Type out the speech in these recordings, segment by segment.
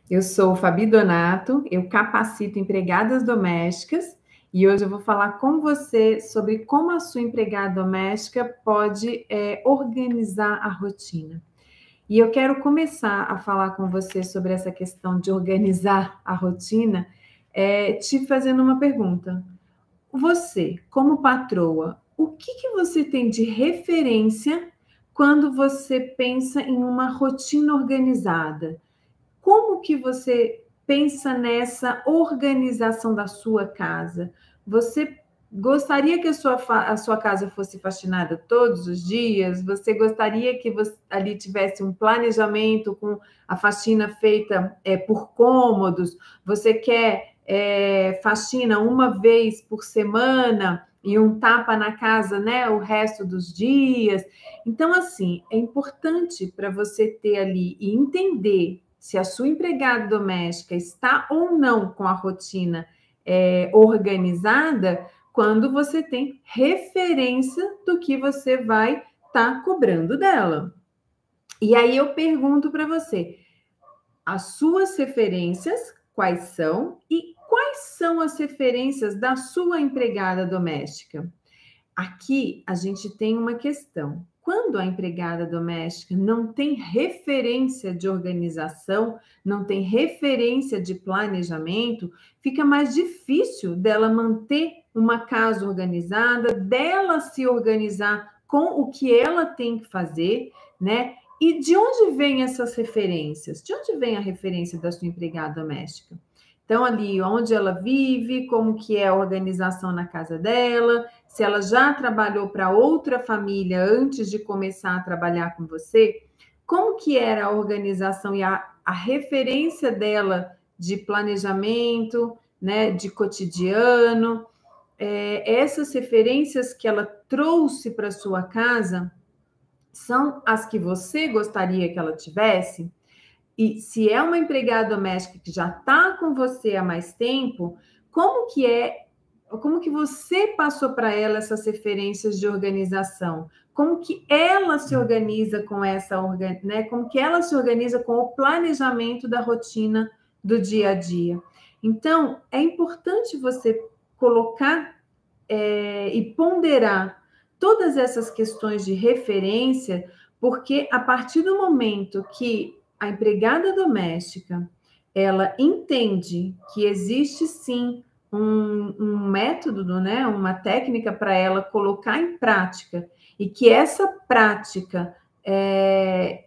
Eu sou Fabi Donato, eu capacito empregadas domésticas e hoje eu vou falar com você sobre como a sua empregada doméstica pode organizar a rotina. E eu quero começar a falar com você sobre essa questão de organizar a rotina, te fazendo uma pergunta. Você, como patroa, o que você tem de referência quando você pensa em uma rotina organizada? Como que você pensa nessa organização da sua casa? Você gostaria que a sua casa fosse faxinada todos os dias? Você gostaria que ali tivesse um planejamento com a faxina feita por cômodos? Você quer faxina uma vez por semana e um tapa na casa, né, o resto dos dias? Então, assim, é importante para você ter ali e entender se a sua empregada doméstica está ou não com a rotina organizada, quando você tem referência do que você vai estar cobrando dela. E aí eu pergunto para você, as suas referências quais são e quais são as referências da sua empregada doméstica? Aqui a gente tem uma questão. Quando a empregada doméstica não tem referência de organização, não tem referência de planejamento, fica mais difícil dela manter uma casa organizada, dela se organizar com o que ela tem que fazer, né? E de onde vêm essas referências? De onde vem a referência da sua empregada doméstica? Então, ali, onde ela vive, como que é a organização na casa dela, se ela já trabalhou para outra família antes de começar a trabalhar com você, como que era a organização e a referência dela de planejamento, né, de cotidiano, essas referências que ela trouxe para sua casa são as que você gostaria que ela tivesse? E se é uma empregada doméstica que já está com você há mais tempo, como que você passou para ela essas referências de organização? Como que ela se organiza com né? Como que ela se organiza com o planejamento da rotina do dia a dia? Então, é importante você colocar e ponderar todas essas questões de referência, porque a partir do momento que a empregada doméstica ela entende que existe sim um método, né, uma técnica para ela colocar em prática e que essa prática,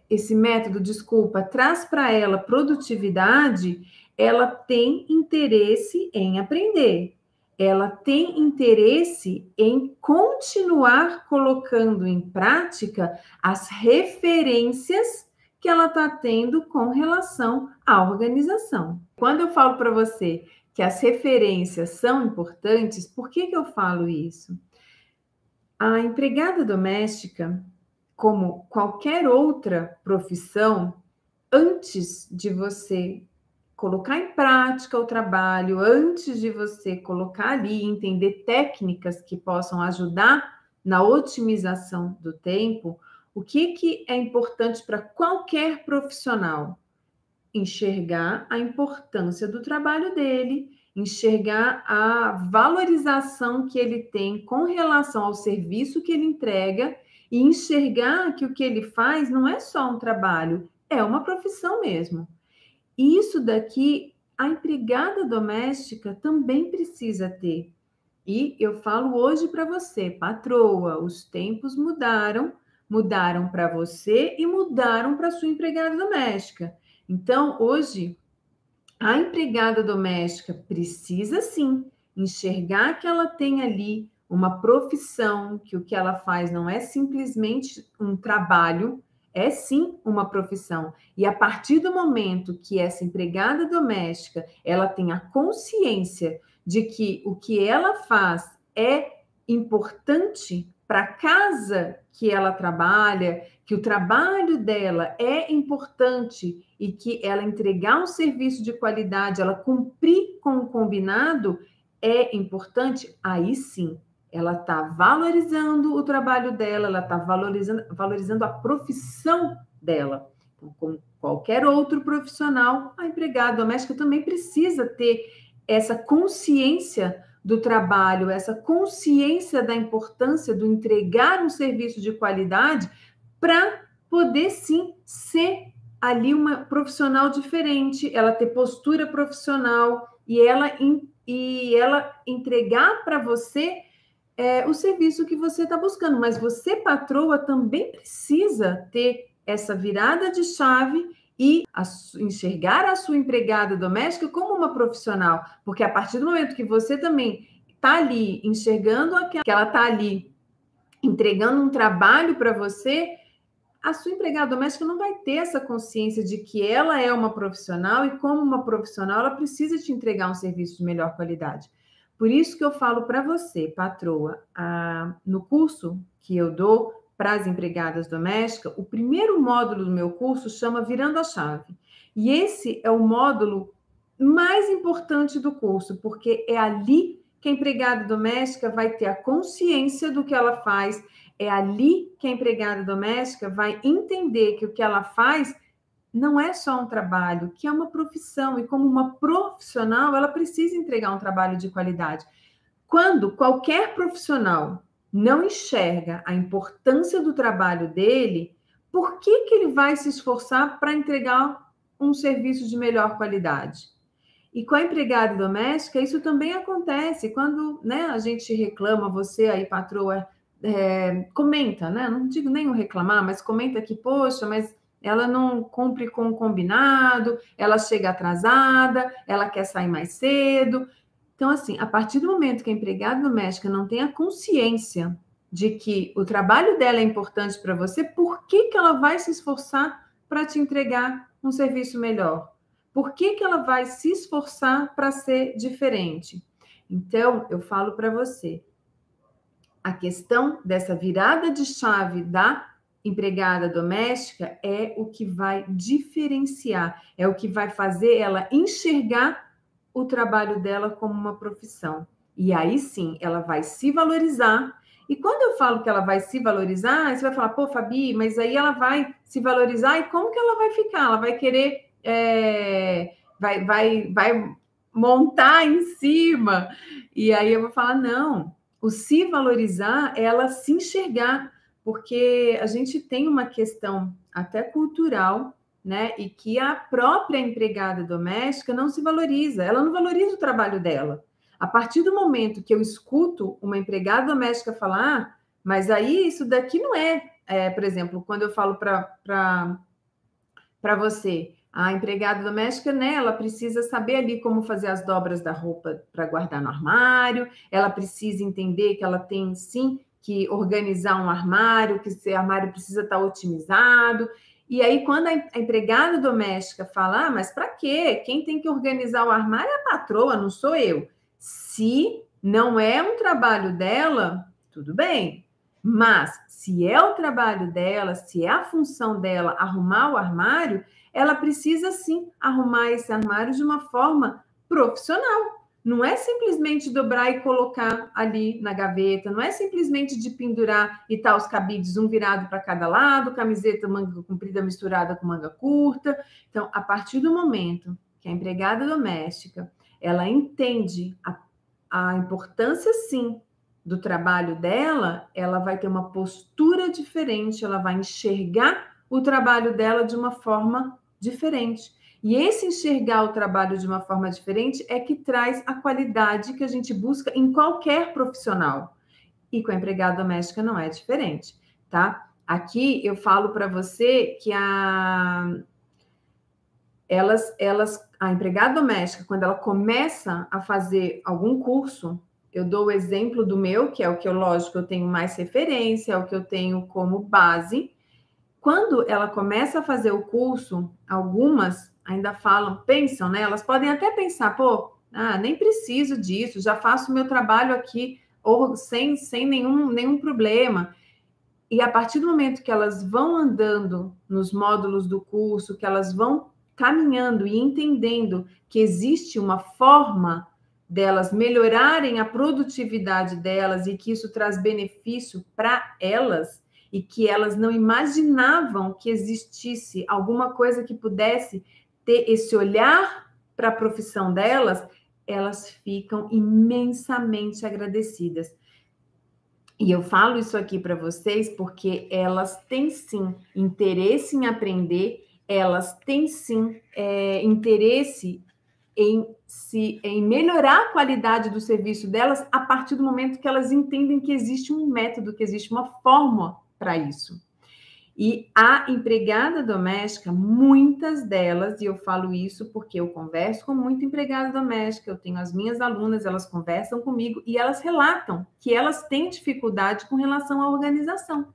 esse método, desculpa, traz para ela produtividade, ela tem interesse em aprender, ela tem interesse em continuar colocando em prática as referências que ela está tendo com relação à organização. Quando eu falo para você que as referências são importantes, por que eu falo isso? A empregada doméstica, como qualquer outra profissão, antes de você colocar em prática o trabalho, antes de você colocar ali, entender técnicas que possam ajudar na otimização do tempo, o que é importante para qualquer profissional? Enxergar a importância do trabalho dele, enxergar a valorização que ele tem com relação ao serviço que ele entrega e enxergar que o que ele faz não é só um trabalho, é uma profissão mesmo. E isso daqui, a empregada doméstica também precisa ter. E eu falo hoje para você, patroa, os tempos mudaram, mudaram para você e mudaram para sua empregada doméstica. Então, hoje, a empregada doméstica precisa sim enxergar que ela tem ali uma profissão, que o que ela faz não é simplesmente um trabalho, é sim uma profissão. E a partir do momento que essa empregada doméstica, ela tem a consciência de que o que ela faz é importante para a casa que ela trabalha, que o trabalho dela é importante e que ela entregar um serviço de qualidade, ela cumprir com o combinado é importante, aí sim, ela está valorizando o trabalho dela, ela está valorizando a profissão dela. Então, qualquer outro profissional, a empregada doméstica também precisa ter essa consciência do trabalho, essa consciência da importância do entregar um serviço de qualidade para poder, sim, ser ali uma profissional diferente, ela ter postura profissional e ela entregar para você o serviço que você está buscando. Mas você, patroa, também precisa ter essa virada de chave e enxergar a sua empregada doméstica como uma profissional, porque a partir do momento que você também está ali enxergando que ela está ali entregando um trabalho para você, a sua empregada doméstica não vai ter essa consciência de que ela é uma profissional e, como uma profissional, ela precisa te entregar um serviço de melhor qualidade. Por isso que eu falo para você, patroa, no curso que eu dou para as empregadas domésticas, o primeiro módulo do meu curso chama Virando a Chave. E esse é o módulo mais importante do curso, porque é ali que a empregada doméstica vai ter a consciência do que ela faz, é ali que a empregada doméstica vai entender que o que ela faz não é só um trabalho, que é uma profissão, e como uma profissional, ela precisa entregar um trabalho de qualidade. Quando qualquer profissional não enxerga a importância do trabalho dele, por que ele vai se esforçar para entregar um serviço de melhor qualidade? E com a empregada doméstica, isso também acontece. Quando, né, a gente reclama, você aí, patroa, comenta, né? Não digo nem o reclamar, mas comenta que, poxa, mas ela não cumpre com o combinado, ela chega atrasada, ela quer sair mais cedo. Então, assim, a partir do momento que a empregada doméstica não tem a consciência de que o trabalho dela é importante para você, por que ela vai se esforçar para te entregar um serviço melhor? Por que ela vai se esforçar para ser diferente? Então, eu falo para você, a questão dessa virada de chave da empregada doméstica é o que vai diferenciar, é o que vai fazer ela enxergar o trabalho dela como uma profissão. E aí sim, ela vai se valorizar. E quando eu falo que ela vai se valorizar, você vai falar, pô, Fabi, mas aí ela vai se valorizar e como que ela vai ficar? Ela vai querer, vai montar em cima. E aí eu vou falar, não, o se valorizar é ela se enxergar, porque a gente tem uma questão até cultural, né? E que a própria empregada doméstica não se valoriza, ela não valoriza o trabalho dela. A partir do momento que eu escuto uma empregada doméstica falar, mas aí isso daqui não por exemplo, quando eu falo para você, a empregada doméstica, né, ela precisa saber ali como fazer as dobras da roupa para guardar no armário, ela precisa entender que ela tem, sim, que organizar um armário, que esse armário precisa estar otimizado. E aí, quando a empregada doméstica fala, mas para quê? Quem tem que organizar o armário é a patroa, não sou eu. Se não é um trabalho dela, tudo bem. Mas, se é o trabalho dela, se é a função dela arrumar o armário, ela precisa, sim, arrumar esse armário de uma forma profissional. Não é simplesmente dobrar e colocar ali na gaveta, não é simplesmente de pendurar e tá os cabides um virado para cada lado, camiseta manga comprida misturada com manga curta. Então, a partir do momento que a empregada doméstica, ela entende a importância, sim, do trabalho dela, ela vai ter uma postura diferente, ela vai enxergar o trabalho dela de uma forma diferente. E esse enxergar o trabalho de uma forma diferente é que traz a qualidade que a gente busca em qualquer profissional. E com a empregada doméstica não é diferente, tá? Aqui eu falo para você que a empregada doméstica, quando ela começa a fazer algum curso, eu dou o exemplo do meu, que é o que lógico, eu tenho mais referência, é o que eu tenho como base. Quando ela começa a fazer o curso, algumas ainda pensam, né? Elas podem até pensar, pô, nem preciso disso, já faço o meu trabalho aqui sem nenhum problema. E a partir do momento que elas vão andando nos módulos do curso, que elas vão caminhando e entendendo que existe uma forma delas melhorarem a produtividade delas e que isso traz benefício para elas, e que elas não imaginavam que existisse alguma coisa que pudesse ter esse olhar para a profissão delas, elas ficam imensamente agradecidas. E eu falo isso aqui para vocês porque elas têm sim interesse em aprender, elas têm sim interesse em melhorar a qualidade do serviço delas a partir do momento que elas entendem que existe um método, que existe uma forma para isso. E a empregada doméstica, muitas delas, e eu falo isso porque eu converso com muita empregada doméstica, eu tenho as minhas alunas, elas conversam comigo e elas relatam que elas têm dificuldade com relação à organização.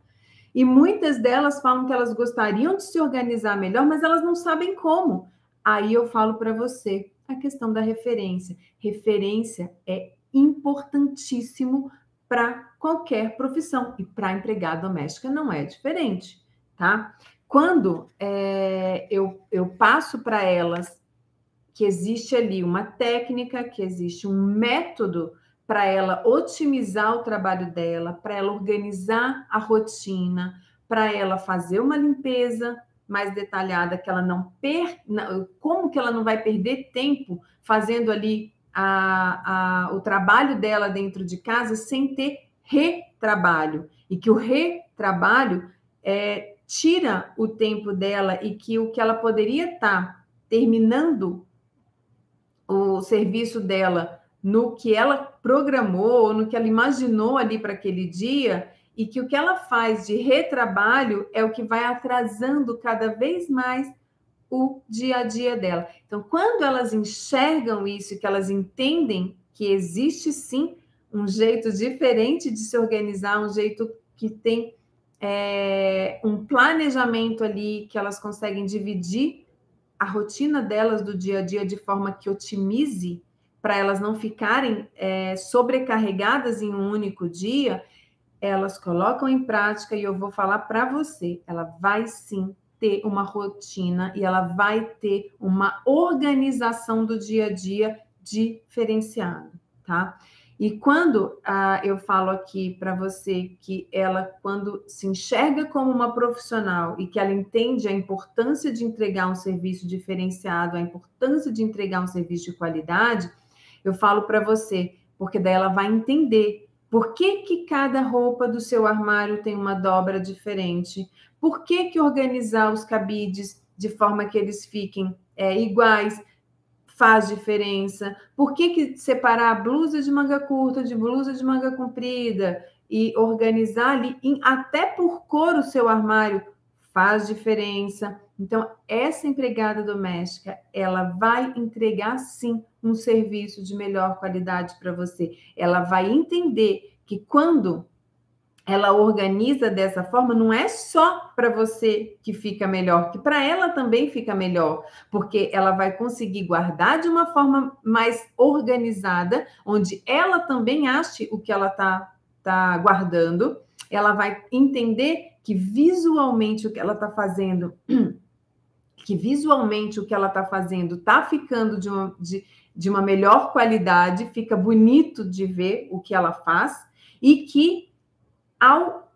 E muitas delas falam que elas gostariam de se organizar melhor, mas elas não sabem como. Aí eu falo para você a questão da referência. Referência é importantíssimo para qualquer profissão e para empregada doméstica não é diferente, tá? Quando eu passo para elas que existe ali uma técnica, que existe um método para ela otimizar o trabalho dela, para ela organizar a rotina, para ela fazer uma limpeza mais detalhada, que ela como que ela não vai perder tempo fazendo ali o trabalho dela dentro de casa sem ter retrabalho, e que o retrabalho tira o tempo dela e que o que ela poderia estar terminando o serviço dela no que ela programou, no que ela imaginou ali para aquele dia, e que o que ela faz de retrabalho é o que vai atrasando cada vez mais o dia a dia dela. Então, quando elas enxergam isso, que elas entendem que existe sim um jeito diferente de se organizar, um jeito que tem um planejamento ali, que elas conseguem dividir a rotina delas do dia a dia de forma que otimize para elas não ficarem sobrecarregadas em um único dia, elas colocam em prática e eu vou falar para você, ela vai sim ter uma rotina e ela vai ter uma organização do dia a dia diferenciada, tá? E quando eu falo aqui para você que ela, quando se enxerga como uma profissional e que ela entende a importância de entregar um serviço diferenciado, a importância de entregar um serviço de qualidade, eu falo para você, porque daí ela vai entender por que cada roupa do seu armário tem uma dobra diferente, por que organizar os cabides de forma que eles fiquem iguais faz diferença. Por que separar a blusa de manga curta de blusa de manga comprida e organizar ali, até por cor, o seu armário faz diferença. Então, essa empregada doméstica, ela vai entregar, sim, um serviço de melhor qualidade para você. Ela vai entender que quando ela organiza dessa forma, não é só para você que fica melhor, que para ela também fica melhor, porque ela vai conseguir guardar de uma forma mais organizada, onde ela também ache o que ela tá guardando, ela vai entender que visualmente o que ela está fazendo, está ficando de uma melhor qualidade, fica bonito de ver o que ela faz, e que ao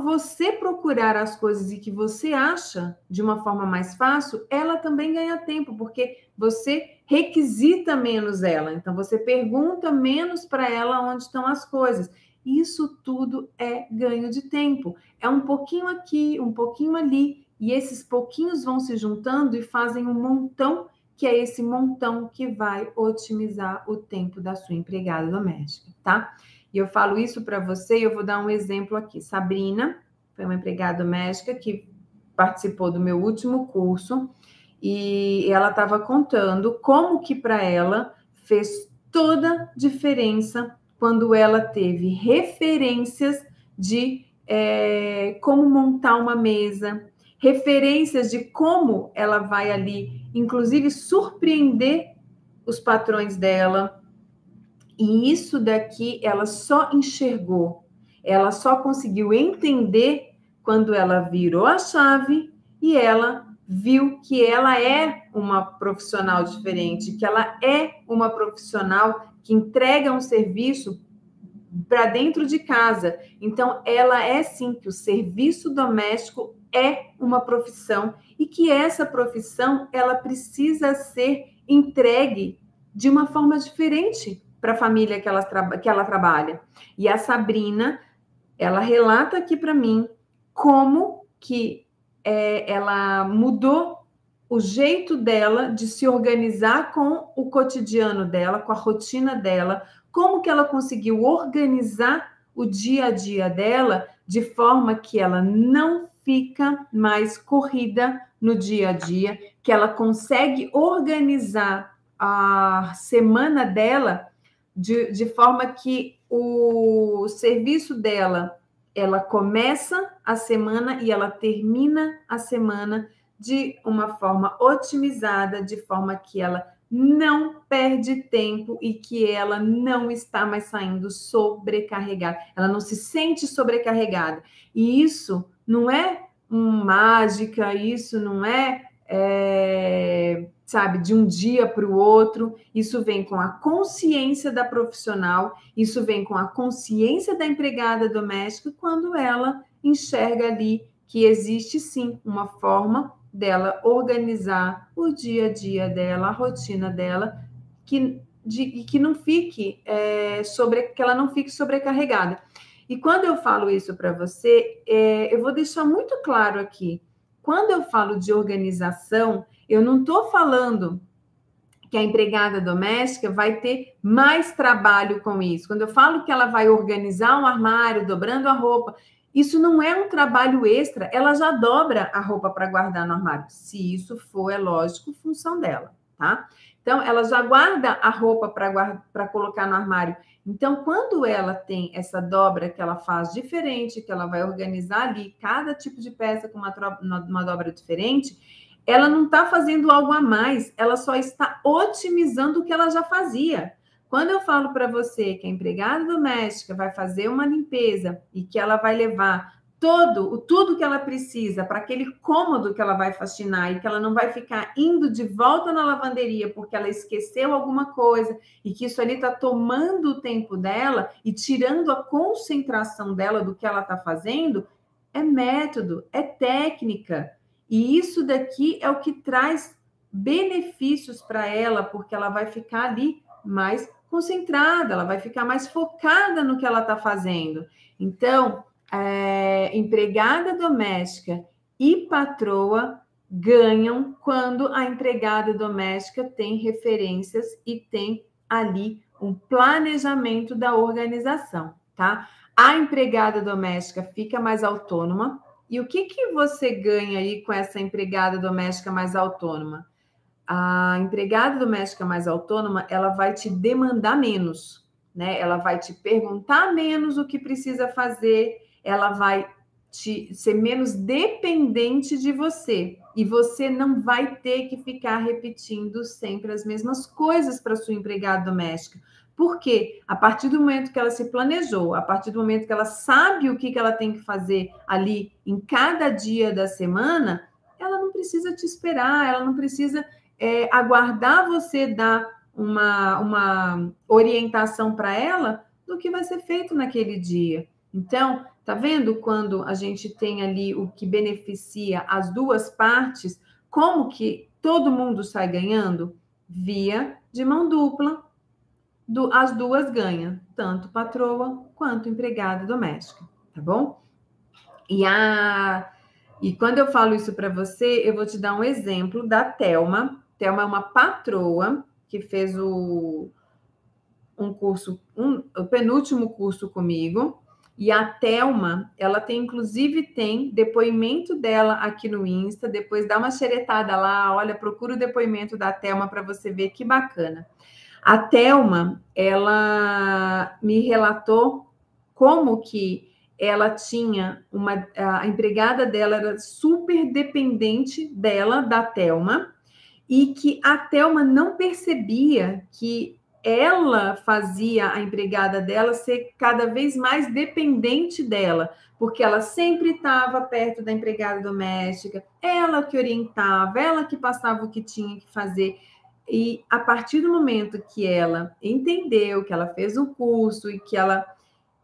você procurar as coisas e que você acha de uma forma mais fácil, ela também ganha tempo, porque você requisita menos ela. Então, você pergunta menos para ela onde estão as coisas. Isso tudo é ganho de tempo. É um pouquinho aqui, um pouquinho ali, e esses pouquinhos vão se juntando e fazem um montão, que é esse montão que vai otimizar o tempo da sua empregada doméstica, tá? E eu falo isso para você e eu vou dar um exemplo aqui. Sabrina foi uma empregada doméstica que participou do meu último curso e ela estava contando como que para ela fez toda diferença quando ela teve referências de como montar uma mesa, referências de como ela vai ali, inclusive, surpreender os patrões dela. E isso daqui ela só enxergou, ela só conseguiu entender quando ela virou a chave e ela viu que ela é uma profissional diferente, que ela é uma profissional que entrega um serviço para dentro de casa. Então, ela é sim que o serviço doméstico é uma profissão e que essa profissão ela precisa ser entregue de uma forma diferente para a família que ela trabalha. E a Sabrina, ela relata aqui para mim como que ela mudou o jeito dela de se organizar com o cotidiano dela, com a rotina dela, como que ela conseguiu organizar o dia a dia dela de forma que ela não fica mais corrida no dia a dia, que ela consegue organizar a semana dela de forma que o serviço dela, ela começa a semana e ela termina a semana de uma forma otimizada, de forma que ela não perde tempo e que ela não está mais saindo sobrecarregada. Ela não se sente sobrecarregada. E isso não é mágica, isso não sabe, de um dia para o outro. Isso vem com a consciência da profissional, isso vem com a consciência da empregada doméstica, quando ela enxerga ali que existe sim uma forma dela organizar o dia a dia dela, a rotina dela, que não fique que ela não fique sobrecarregada. E quando eu falo isso para você, eu vou deixar muito claro aqui. Quando eu falo de organização, eu não estou falando que a empregada doméstica vai ter mais trabalho com isso. Quando eu falo que ela vai organizar um armário, dobrando a roupa, isso não é um trabalho extra, ela já dobra a roupa para guardar no armário. Se isso for, é lógico, função dela, tá? Então, ela já guarda a roupa para colocar no armário. Então, quando ela tem essa dobra que ela faz diferente, que ela vai organizar ali cada tipo de peça com uma dobra diferente, ela não está fazendo algo a mais, ela só está otimizando o que ela já fazia. Quando eu falo para você que a empregada doméstica vai fazer uma limpeza e que ela vai levar tudo que ela precisa para aquele cômodo que ela vai faxinar e que ela não vai ficar indo de volta na lavanderia porque ela esqueceu alguma coisa e que isso ali está tomando o tempo dela e tirando a concentração dela do que ela está fazendo, é método, é técnica. E isso daqui é o que traz benefícios para ela, porque ela vai ficar ali mais concentrada, ela vai ficar mais focada no que ela está fazendo. Então, empregada doméstica e patroa ganham quando a empregada doméstica tem referências e tem ali um planejamento da organização, tá? A empregada doméstica fica mais autônoma. E o que você ganha aí com essa empregada doméstica mais autônoma? A empregada doméstica mais autônoma, ela vai te demandar menos, né? Ela vai te perguntar menos o que precisa fazer, ela vai ser menos dependente de você. E você não vai ter que ficar repetindo sempre as mesmas coisas para sua empregada doméstica. Por quê? A partir do momento que ela se planejou, a partir do momento que ela sabe o que ela tem que fazer ali em cada dia da semana, ela não precisa te esperar, ela não precisa aguardar você dar uma orientação para ela do que vai ser feito naquele dia. Então, tá vendo quando a gente tem ali o que beneficia as duas partes, como que todo mundo sai ganhando? Via de mão dupla, as duas ganham, tanto patroa quanto empregada doméstica, tá bom? E quando eu falo isso para você, eu vou te dar um exemplo da Thelma. Thelma é uma patroa que fez o penúltimo curso comigo. E a Thelma, ela inclusive tem depoimento dela aqui no Insta. Depois dá uma xeretada lá, olha, procura o depoimento da Thelma para você ver que bacana. A Thelma, ela me relatou como que ela tinha a empregada dela era super dependente dela, da Thelma, e que a Thelma não percebia que ela fazia a empregada dela ser cada vez mais dependente dela, porque ela sempre estava perto da empregada doméstica, ela que orientava, ela que passava o que tinha que fazer. E a partir do momento que ela entendeu, que ela fez o curso e que ela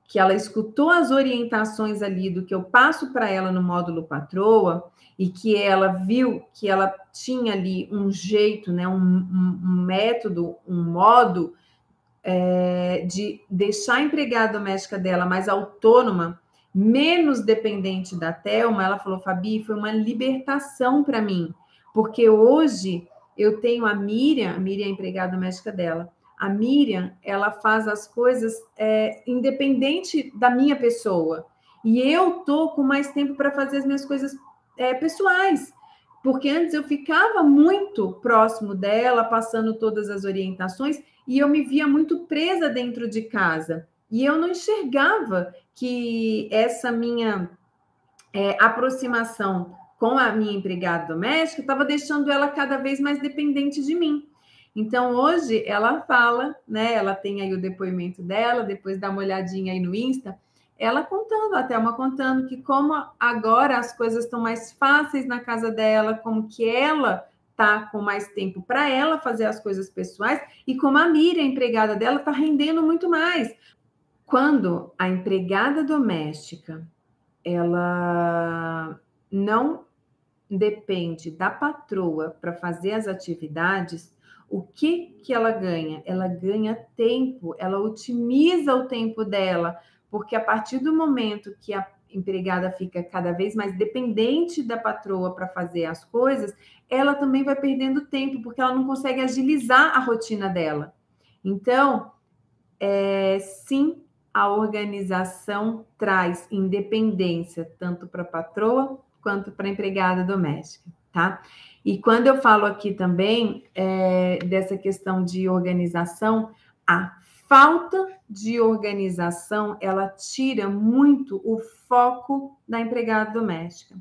que ela escutou as orientações ali do que eu passo para ela no módulo patroa, e que ela viu que ela tinha ali um jeito, né, um método, um modo de deixar a empregada doméstica dela mais autônoma, menos dependente da Thelma. Ela falou: Fabi, foi uma libertação para mim, porque hoje eu tenho a Miriam é a empregada doméstica dela. A Miriam, ela faz as coisas independente da minha pessoa. E eu tô com mais tempo para fazer as minhas coisas pessoais. Porque antes eu ficava muito próximo dela, passando todas as orientações, e eu me via muito presa dentro de casa. E eu não enxergava que essa minha aproximação com a minha empregada doméstica estava deixando ela cada vez mais dependente de mim. Então, hoje, ela fala, né? Ela tem aí o depoimento dela, depois dá uma olhadinha aí no Insta, ela contando, a Thelma contando que como agora as coisas estão mais fáceis na casa dela, como que ela tá com mais tempo para ela fazer as coisas pessoais, e como a Miriam, a empregada dela, está rendendo muito mais. Quando a empregada doméstica, ela não depende da patroa para fazer as atividades, o que ela ganha? Ela ganha tempo, ela otimiza o tempo dela, porque a partir do momento que a empregada fica cada vez mais dependente da patroa para fazer as coisas, ela também vai perdendo tempo, porque ela não consegue agilizar a rotina dela. Então, sim, a organização traz independência tanto para a patroa quanto para a empregada doméstica, tá? E quando eu falo aqui também dessa questão de organização, a falta de organização, ela tira muito o foco da empregada doméstica.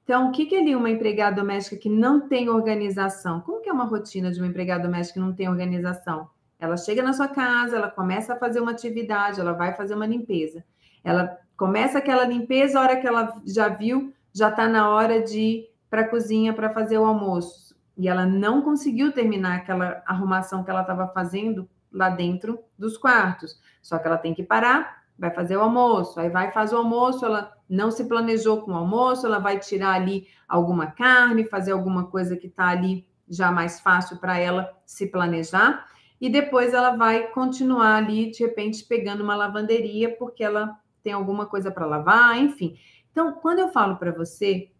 Então, o que é ali uma empregada doméstica que não tem organização? Como que é uma rotina de uma empregada doméstica que não tem organização? Ela chega na sua casa, ela começa a fazer uma atividade, ela vai fazer uma limpeza. Ela começa aquela limpeza, a hora que ela já viu, já está na hora de ir para a cozinha para fazer o almoço. E ela não conseguiu terminar aquela arrumação que ela estava fazendo lá dentro dos quartos. Só que ela tem que parar, vai fazer o almoço, aí vai fazer o almoço, ela não se planejou com o almoço, ela vai tirar ali alguma carne, fazer alguma coisa que está ali já mais fácil para ela se planejar. E depois ela vai continuar ali, de repente, pegando uma lavanderia, porque ela tem alguma coisa para lavar, enfim. Então, quando eu falo para você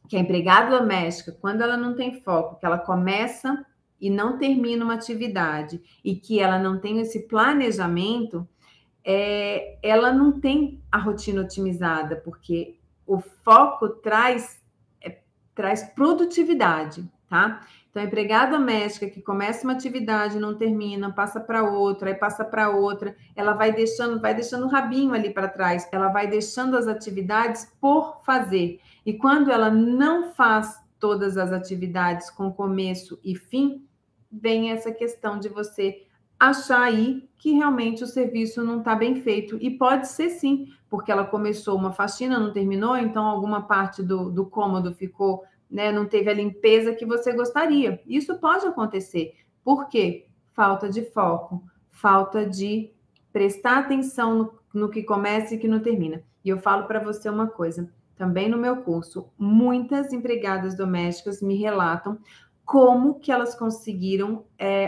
que a empregada doméstica, quando ela não tem foco, que ela começa e não termina uma atividade, e que ela não tem esse planejamento, ela não tem a rotina otimizada, porque o foco traz produtividade, tá? Então, a empregada doméstica que começa uma atividade, não termina, passa para outra, aí passa para outra, ela vai deixando o rabinho ali para trás, ela vai deixando as atividades por fazer. E quando ela não faz todas as atividades com começo e fim, vem essa questão de você achar aí que realmente o serviço não está bem feito. E pode ser sim, porque ela começou uma faxina, não terminou, então alguma parte do cômodo ficou, né, não teve a limpeza que você gostaria. Isso pode acontecer. Por quê? Falta de foco, falta de prestar atenção no que começa e que não termina. E eu falo para você uma coisa, também no meu curso, muitas empregadas domésticas me relatam como que elas conseguiram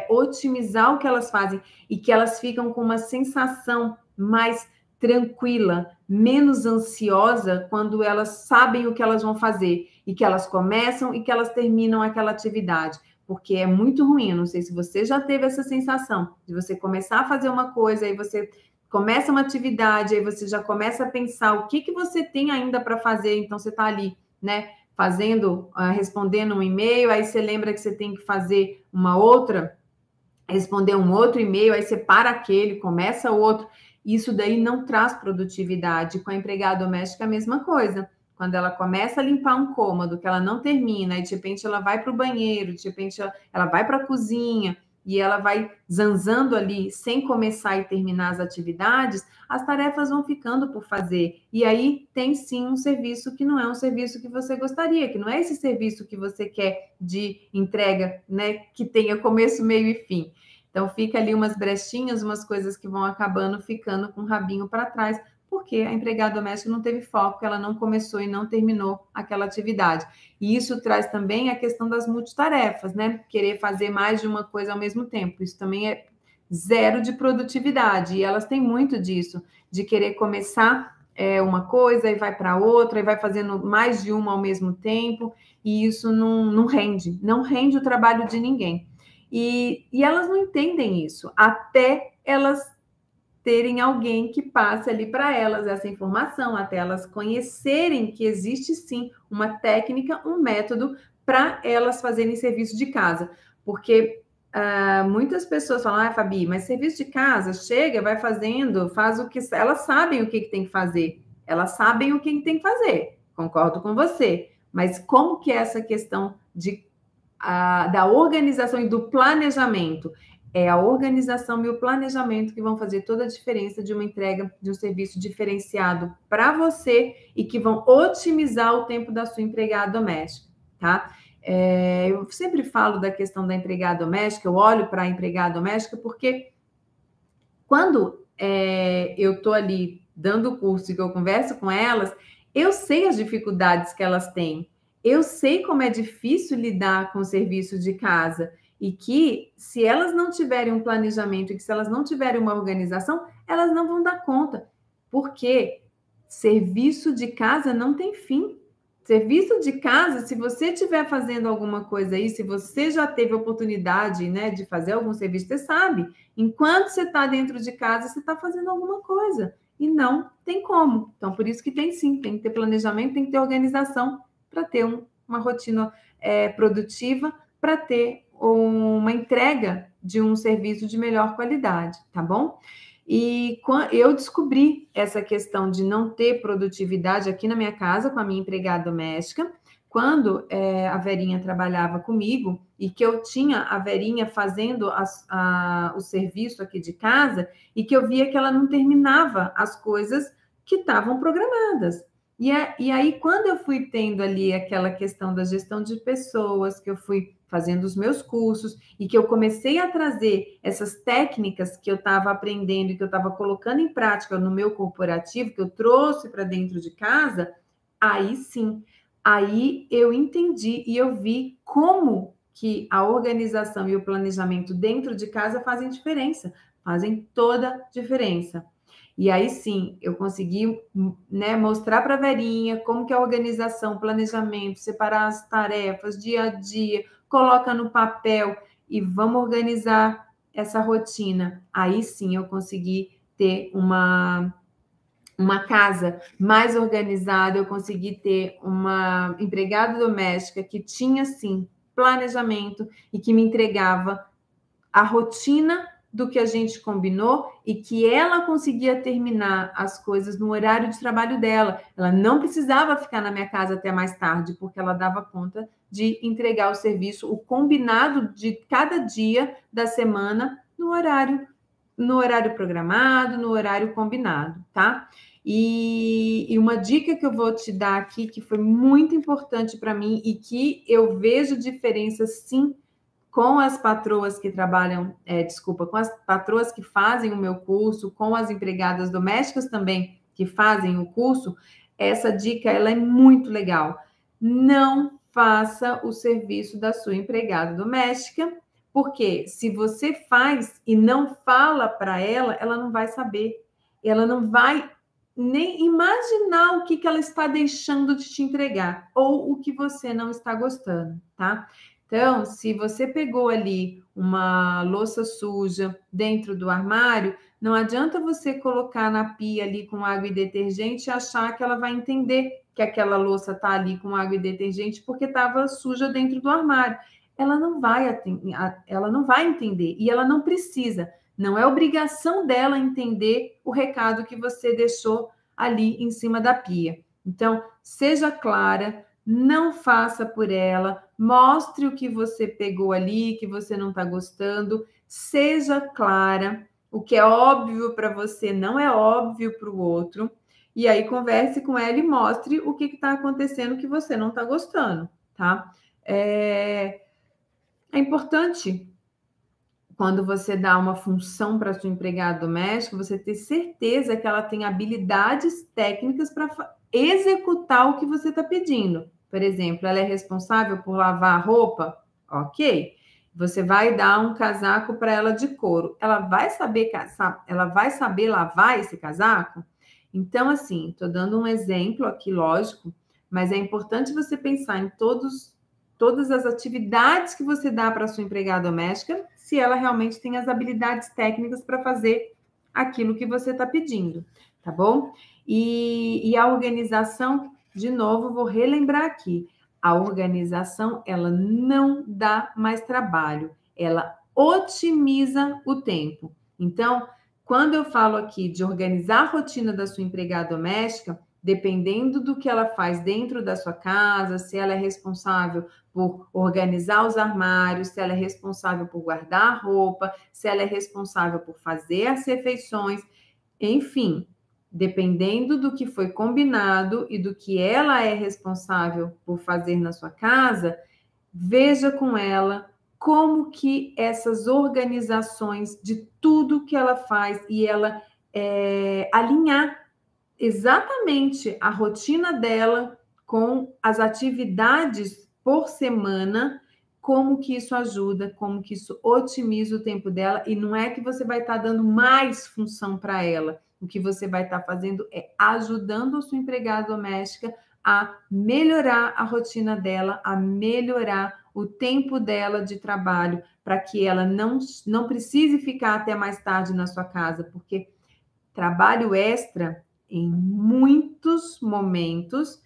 otimizar o que elas fazem e que elas ficam com uma sensação mais tranquila, menos ansiosa quando elas sabem o que elas vão fazer e que elas começam e que elas terminam aquela atividade. Porque é muito ruim, eu não sei se você já teve essa sensação de você começar a fazer uma coisa, aí você começa uma atividade, aí você já começa a pensar o que você tem ainda para fazer, então você está ali, né, respondendo um e-mail, aí você lembra que você tem que fazer responder um outro e-mail, aí você para aquele, começa outro. Isso daí não traz produtividade. Com a empregada doméstica, a mesma coisa. Quando ela começa a limpar um cômodo, que ela não termina, e de repente ela vai para o banheiro, de repente ela vai para a cozinha, e ela vai zanzando ali, sem começar e terminar as atividades, as tarefas vão ficando por fazer. E aí tem sim um serviço que não é um serviço que você gostaria, que não é esse serviço que você quer de entrega, né, que tenha começo, meio e fim. Então, fica ali umas brechinhas, umas coisas que vão acabando ficando com o rabinho para trás, porque a empregada doméstica não teve foco, ela não começou e não terminou aquela atividade. E isso traz também a questão das multitarefas, né? Querer fazer mais de uma coisa ao mesmo tempo. Isso também é zero de produtividade. E elas têm muito disso, de querer começar uma coisa e vai para outra, e vai fazendo mais de uma ao mesmo tempo, e isso não rende o trabalho de ninguém. E elas não entendem isso, até elas terem alguém que passe ali para elas essa informação, até elas conhecerem que existe sim uma técnica, um método para elas fazerem serviço de casa. Porque muitas pessoas falam, Fabi, mas serviço de casa, chega, vai fazendo, faz o que... Elas sabem o que tem que fazer, elas sabem o que tem que fazer, concordo com você. Mas como que é essa questão da organização e do planejamento? É a organização e o planejamento que vão fazer toda a diferença de uma entrega de um serviço diferenciado para você e que vão otimizar o tempo da sua empregada doméstica, tá? Eu sempre falo da questão da empregada doméstica, eu olho para a empregada doméstica porque quando eu estou ali dando o curso e que eu converso com elas, eu sei as dificuldades que elas têm, eu sei como é difícil lidar com o serviço de casa, e que se elas não tiverem um planejamento e que se elas não tiverem uma organização, elas não vão dar conta, porque serviço de casa não tem fim. Serviço de casa, se você estiver fazendo alguma coisa aí, se você já teve oportunidade, né, de fazer algum serviço, você sabe, enquanto você está dentro de casa, você está fazendo alguma coisa, e não tem como. Então, por isso que tem sim, tem que ter planejamento, tem que ter organização para ter uma rotina produtiva, para ter uma entrega de um serviço de melhor qualidade, tá bom? E eu descobri essa questão de não ter produtividade aqui na minha casa com a minha empregada doméstica, quando a Verinha trabalhava comigo e que eu tinha a Verinha fazendo o serviço aqui de casa e que eu via que ela não terminava as coisas que estavam programadas. E aí, quando eu fui tendo ali aquela questão da gestão de pessoas, que eu fui fazendo os meus cursos e que eu comecei a trazer essas técnicas que eu estava aprendendo e que eu estava colocando em prática no meu corporativo, que eu trouxe para dentro de casa, aí sim, aí eu entendi e eu vi como que a organização e o planejamento dentro de casa fazem diferença, fazem toda diferença. E aí sim, eu consegui, né, mostrar para a Verinha como que é a organização, planejamento, separar as tarefas, dia a dia, coloca no papel e vamos organizar essa rotina. Aí sim eu consegui ter uma casa mais organizada, eu consegui ter uma empregada doméstica que tinha, sim, planejamento e que me entregava a rotina do que a gente combinou e que ela conseguia terminar as coisas no horário de trabalho dela. Ela não precisava ficar na minha casa até mais tarde, porque ela dava conta de entregar o serviço, o combinado de cada dia da semana no horário programado, no horário combinado, tá? E uma dica que eu vou te dar aqui, que foi muito importante para mim e que eu vejo diferença, sim, com as patroas que trabalham, com as patroas que fazem o meu curso, com as empregadas domésticas também que fazem o curso, essa dica ela é muito legal. Não faça o serviço da sua empregada doméstica, porque se você faz e não fala para ela, ela não vai saber, ela não vai nem imaginar o que ela está deixando de te entregar ou o que você não está gostando, tá? Então, se você pegou ali uma louça suja dentro do armário, não adianta você colocar na pia ali com água e detergente e achar que ela vai entender que aquela louça está ali com água e detergente porque estava suja dentro do armário. Ela não vai entender e ela não precisa. Não é obrigação dela entender o recado que você deixou ali em cima da pia. Então, seja clara, não faça por ela, mostre o que você pegou ali, que você não está gostando, seja clara, o que é óbvio para você não é óbvio para o outro, e aí converse com ela e mostre o que está acontecendo que você não está gostando, tá? É importante, quando você dá uma função para sua empregada doméstica, você ter certeza que ela tem habilidades técnicas para executar o que você está pedindo. Por exemplo, ela é responsável por lavar a roupa? Ok. Você vai dar um casaco para ela de couro. Ela vai saber lavar esse casaco? Então, assim, estou dando um exemplo aqui, lógico, mas é importante você pensar em todas as atividades que você dá para sua empregada doméstica, se ela realmente tem as habilidades técnicas para fazer aquilo que você está pedindo, tá bom? E a organização, de novo, vou relembrar aqui, a organização, ela não dá mais trabalho, ela otimiza o tempo. Então, quando eu falo aqui de organizar a rotina da sua empregada doméstica, dependendo do que ela faz dentro da sua casa, se ela é responsável por organizar os armários, se ela é responsável por guardar a roupa, se ela é responsável por fazer as refeições, enfim, dependendo do que foi combinado e do que ela é responsável por fazer na sua casa, veja com ela como que essas organizações de tudo que ela faz e ela alinhar exatamente a rotina dela com as atividades por semana, como que isso ajuda, como que isso otimiza o tempo dela, e não é que você vai estar dando mais função para ela, o que você vai estar fazendo é ajudando a sua empregada doméstica a melhorar a rotina dela, a melhorar o tempo dela de trabalho, para que ela não precise ficar até mais tarde na sua casa, porque trabalho extra, em muitos momentos,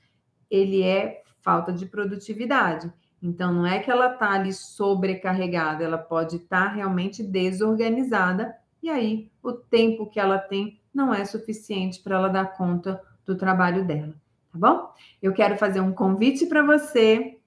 ele é falta de produtividade. Então, não é que ela está ali sobrecarregada, ela pode estar realmente desorganizada, e aí o tempo que ela tem não é suficiente para ela dar conta do trabalho dela, tá bom? Eu quero fazer um convite para você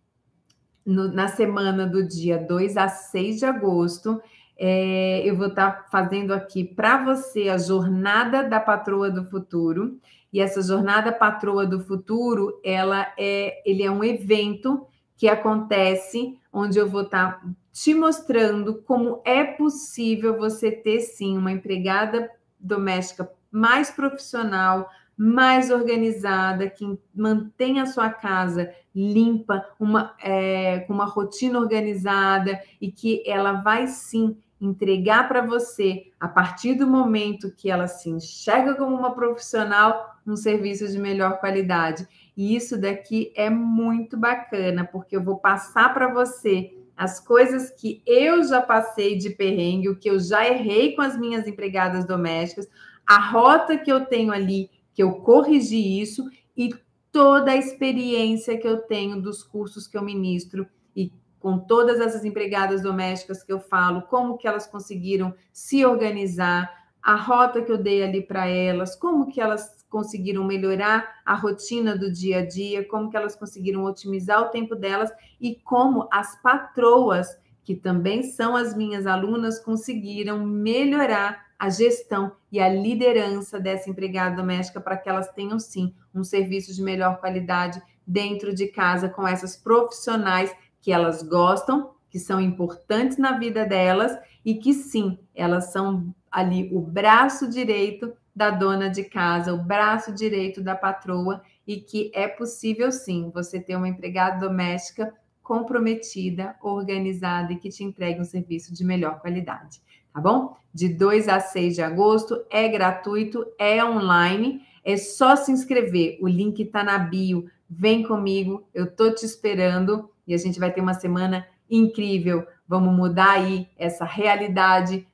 na semana do dia 2 a 6 de agosto. Eu vou estar fazendo aqui para você a Jornada da Patroa do Futuro. E essa Jornada Patroa do Futuro, ele é um evento que acontece onde eu vou estar te mostrando como é possível você ter, sim, uma empregada doméstica mais profissional, mais organizada, que mantém a sua casa limpa, com uma rotina organizada e que ela vai sim entregar para você, a partir do momento que ela se enxerga como uma profissional, um serviço de melhor qualidade. E isso daqui é muito bacana, porque eu vou passar para você as coisas que eu já passei de perrengue, o que eu já errei com as minhas empregadas domésticas, a rota que eu tenho ali, que eu corrigi isso, e toda a experiência que eu tenho dos cursos que eu ministro e com todas essas empregadas domésticas que eu falo, como que elas conseguiram se organizar, a rota que eu dei ali para elas, como que elas conseguiram melhorar a rotina do dia a dia, como que elas conseguiram otimizar o tempo delas e como as patroas, que também são as minhas alunas, conseguiram melhorar a gestão e a liderança dessa empregada doméstica para que elas tenham, sim, um serviço de melhor qualidade dentro de casa com essas profissionais que elas gostam, que são importantes na vida delas e que, sim, elas são ali o braço direito da dona de casa, o braço direito da patroa e que é possível, sim, você ter uma empregada doméstica comprometida, organizada e que te entregue um serviço de melhor qualidade, tá bom? De 2 a 6 de agosto, é gratuito, é online, é só se inscrever, o link está na bio, vem comigo, eu tô te esperando e a gente vai ter uma semana incrível, vamos mudar aí essa realidade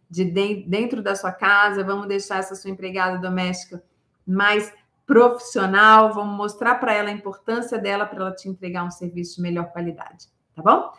dentro da sua casa, vamos deixar essa sua empregada doméstica mais profissional, vamos mostrar para ela a importância dela para ela te entregar um serviço de melhor qualidade, tá bom?